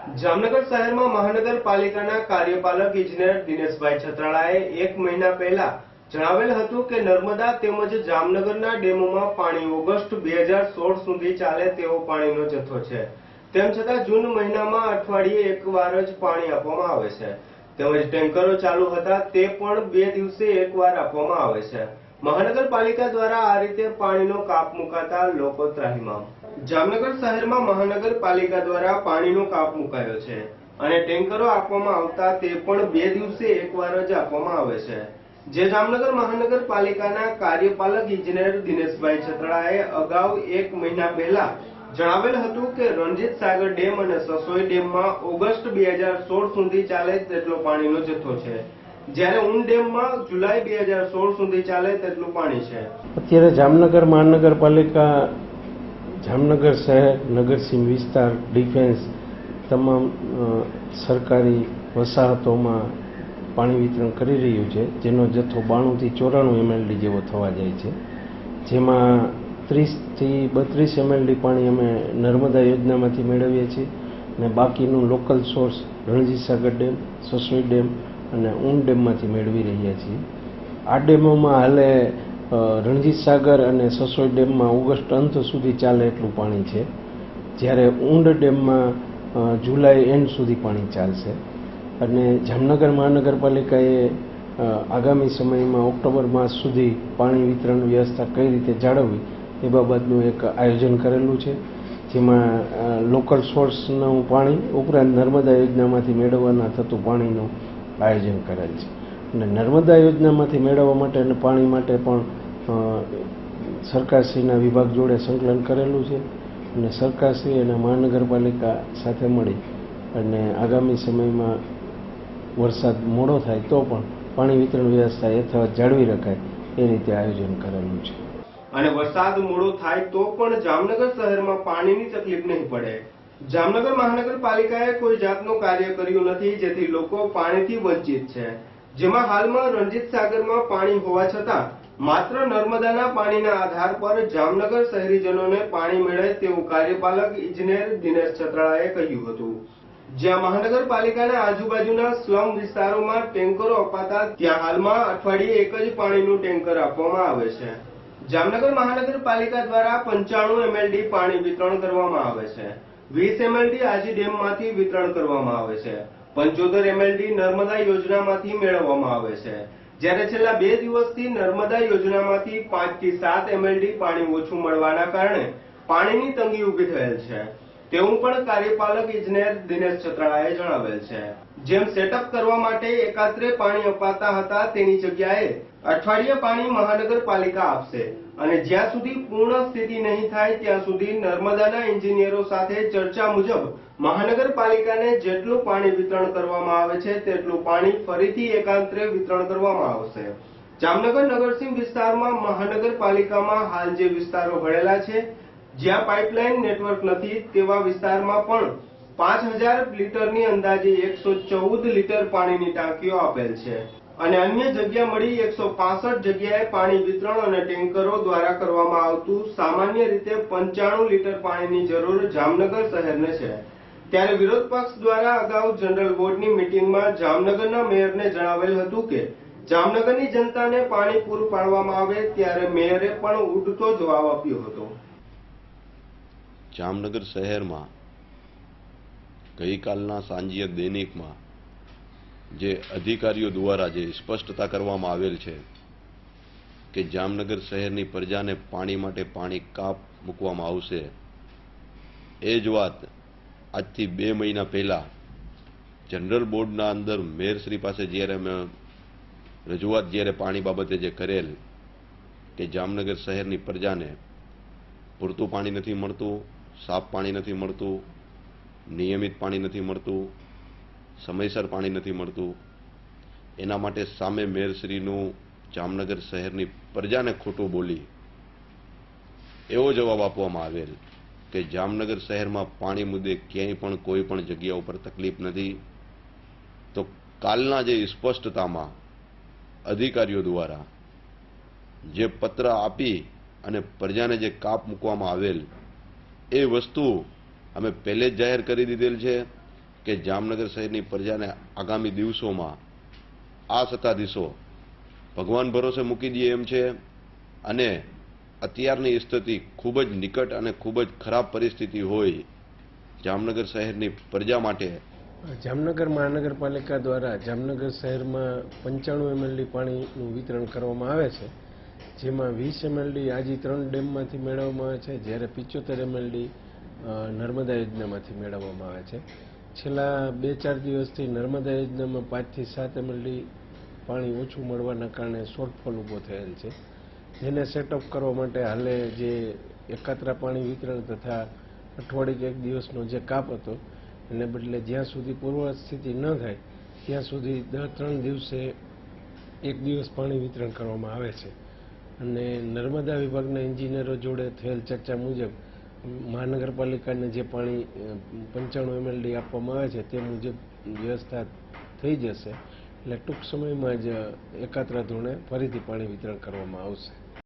જામનગર શહેરમાં મહાનગરપાલિકાના કાર્યપાલક ઇજનેર દિનેશભાઈ છત્રાળાએ 1 મહિના પહેલા જણાવેલ હતું કે નર્મદા તેમજ જામનગરના ડેમોમાં પાણી ઓગસ્ટ 2016 સુધી ચાલે તેવો પાણીનો જથ્થો છે। તેમ છતાં જૂન મહિનામાં અઠવાડિયે એકવાર જ પાણી આપવામાં આવે છે તેમજ ટેન્કરો ચાલુ હતા તે પણ 2 દિવસે એકવાર આપવામાં આવે છે। મહાનગરપાલિકા દ્વારા આ રીતે પાણીનો કાપ મુકાતા લોકો ત્રાહિમામ। જામનગર શહેરમાં મહાનગરપાલિકા દ્વારા પાણીનો કાપ મુકાયો છે અને ટેન્કરો આપવામાં આવતા તે પણ 2 દિવસે એકવાર જ આપવામાં આવે છે। જે જામનગર મહાનગરપાલિકાના કાર્યપાલક ઇજનેર દિનેશભાઈ છત્રાળાએ અગાઉ 1 મહિના પહેલા જણાવેલ હતું કે રણજીત સાગર ડેમ અને સસોઈ ડેમમાં ઓગસ્ટ 2016 સુધી ચાલે તેટલો પાણીનો જથ્થો છે, જ્યારે ઊન ડેમમાં જુલાઈ 2016 સુધી ચાલે તેટલું પાણી છે। અત્યારે જામનગર મહાનગરપાલિકા જામનગર શહેર, નગરસીમ વિસ્તાર, ડિફેન્સ તમામ સરકારી વસાહતોમાં પાણી વિતરણ કરી રહ્યું છે, જેનો જથ્થો 92 થી 94 MLD જેવો થવા જાય છે, જેમાં 30 થી 32 MLD પાણી અમે નર્મદા યોજનામાંથી મેળવીએ છીએ અને બાકીનું local source Ranjit Sagar dam, સસોઈ dam અને ઊન ડેમમાંથી મેળવી રહ્યા છીએ। આ ડેમોમાં હાલે રણજીત સાગર અને સસોઈ ડેમમાં ઓગસ્ટ અંત સુધી ચાલે એટલું પાણી છે, જ્યારે ઊંડ ડેમમાં જુલાઈ એન્ડ સુધી પાણી ચાલશે અને જામનગર મહાનગરપાલિકાએ આગામી સમયમાં ઓક્ટોબર માસ સુધી પાણી વિતરણ વ્યવસ્થા કઈ રીતે જાળવવી એ બાબતનું એક આયોજન કરેલું છે, જેમાં લોકલ સોર્સનું પાણી ઉપરાંત નર્મદા યોજનામાંથી મેળવવાના થતું પાણીનું આયોજન કરેલ છે અને નર્મદા યોજનામાંથી મેળવવા માટે અને પાણી માટે પણ સરકારશ્રીના વિભાગ જોડે સંકલન કરેલું છે અને સરકારશ્રી અને મહાનગરપાલિકા સાથે મળી અને આગામી સમયમાં વરસાદ મોડો થાય તો પણ પાણી વિતરણ વ્યવસ્થા યથાવત જાળવી રખાય એ રીતે આયોજન કરેલું છે। અને વરસાદ મોડો થાય તો પણ જામનગર શહેરમાં પાણીની તકલીફ નહીં પડે। જામનગર મહાનગરપાલિકાએ કોઈ જાતનું કાર્ય કર્યું નથી, જેથી લોકો પાણીથી વંચિત છે, જેમાં હાલમાં રણજીત સાગરમાં પાણી હોવા છતાં માત્ર નર્મદાના પાણીના આધાર પર જામનગર શહેરીજનોને પાણી મળે તેવું કાર્યપાલક ઇજનેર દિનેશ છત્રાળાએ કહ્યું હતું। જ્યાં મહાનગરપાલિકાના આજુબાજુના સ્લમ વિસ્તારોમાં ટેન્કરો અપાતા ત્યાં હાલમાં અઠવાડિયે એક જ પાણીનું ટેન્કર આપવામાં આવે છે। જામનગર મહાનગરપાલિકા દ્વારા 95 MLD પાણી વિતરણ કરવામાં આવે છે, 20 MLD આજી ડેમમાંથી વિતરણ કરવામાં આવે છે, 75 MLD નર્મદા યોજનામાંથી મેળવવામાં આવે છે, જ્યારે છેલ્લા 2 દિવસથી નર્મદા યોજનામાંથી 5 થી 7 MLD પાણી ઓછું મળવાના કારણે પાણીની તંગી ઊભી થયેલ છે તેવું પણ કાર્યપાલક ઇજનેર દિનેશ છત્રાળાએ જણાવેલ છે। જેમ સેટઅપ કરવા માટે એકાત્રે પાણી અપાતા હતા તેની જગ્યાએ અઠવાડિયે પાણી મહાનગરપાલિકા આપશે અને જ્યાં સુધી પૂર્ણ સ્થિતિ નહીં થાય ત્યાં સુધી નર્મદાના એન્જિનિયરો સાથે ચર્ચા મુજબ મહાનગરપાલિકાને જેટલું પાણી વિતરણ કરવામાં આવે છે તેટલું પાણી ફરીથી એકાંતરે વિતરણ કરવામાં આવશે। જામનગર નગરસીમ વિસ્તારમાં મહાનગરપાલિકામાં હાલ જે વિસ્તારો ભળેલા છે, જ્યાં પાઇપલાઇન નેટવર્ક નથી તેવા વિસ્તારમાં પણ 5000 લીટરની અંદાજે 114 લીટર પાણીની ટાંકીઓ આપેલ છે અને અન્ય જગ્યા મળી 165 જગ્યાએ પાણી વિતરણ અને ટેન્કરો દ્વારા કરવામાં આવતું સામાન્ય રીતે 95 લીટર પાણીની જરૂર જામનગર શહેરને છે। ત્યારે વિરોધ પક્ષ દ્વારા અગાઉ જનરલ બોર્ડની મીટિંગમાં જામનગરના મેયરને જણાવેલ હતું કે જામનગરની જનતાને પાણી પૂરું પાડવામાં આવે, ત્યારે મેયરે પણ ઉડતો જવાબ આપ્યો હતો। જામનગર શહેરમાં ગઈકાલના સાંજ્ય દૈનિકમાં જે અધિકારીઓ દ્વારા જે સ્પષ્ટતા કરવામાં આવેલ છે કે જામનગર શહેરની પ્રજાને પાણી માટે પાણી કાપ મૂકવામાં આવશે, એ જ વાત આજથી 2 મહિના પહેલા જનરલ બોર્ડના અંદર મેયરશ્રી પાસે જ્યારે અમે રજૂઆત પાણી બાબતે જે કરેલ કે જામનગર શહેરની પ્રજાને પૂરતું પાણી નથી મળતું, સાફ પાણી નથી મળતું, નિયમિત પાણી નથી મળતું, સમયસર પાણી નથી મળતું, એના માટે સામે મેયરશ્રીનું જામનગર શહેરની પ્રજાને ખોટું બોલી એવો જવાબ આપવામાં આવેલ કે જામનગર શહેરમાં પાણી મુદ્દે ક્યાંય પણ કોઈ પણ જગ્યા ઉપર તકલીફ નથી। તો કાલના જે સ્પષ્ટતામાં અધિકારીઓ દ્વારા જે પત્ર આપી અને પ્રજાને જે કાપ મૂકવામાં આવેલ એ વસ્તુ અમે પહેલે જ જાહેર કરી દીધેલ છે કે જામનગર શહેરની પ્રજાને આગામી દિવસોમાં આ સત્તાધીશો ભગવાન ભરોસે મૂકી દે એમ છે અને અત્યારની સ્થિતિ ખૂબ જ નિકટ અને ખૂબ જ ખરાબ પરિસ્થિતિ હોય જામનગર શહેરની પ્રજા માટે. જામનગર મહાનગરપાલિકા દ્વારા જામનગર શહેરમાં 95 MLD પાણીનું વિતરણ કરવામાં આવે છે, જેમાં 20 MLD આજી 3 ડેમમાંથી મેળવવામાં આવે છે, જ્યારે 75 MLD નર્મદા યોજનામાંથી મેળવવામાં આવે છે. છેલ્લા 2-4 દિવસથી નર્મદા યોજનામાં 5 થી 7 MLD પાણી ઓછું મળવાના કારણે શોર્ટફોલ ઊભો થયેલ છે, જેને સેટઅપ કરવા માટે હાલે જે એકાત્રા પાણી વિતરણ તથા અઠવાડિયે 1 દિવસનો જે કાપ હતો એને બદલે જ્યાં સુધી પૂર્વ સ્થિતિ ન થાય ત્યાં સુધી દર 3 દિવસે 1 દિવસ પાણી વિતરણ કરવામાં આવે છે. અને નર્મદા વિભાગના એન્જિનિયરો જોડે થયેલ ચર્ચા મુજબ મહાનગરપાલિકાને જે પાણી 95 MLD આપવામાં આવે છે તે મુજબ વ્યવસ્થા થઈ જશે, એટલે ટૂંક સમયમાં જ એકાત્રા ધોરણે ફરીથી પાણી વિતરણ કરવામાં આવશે.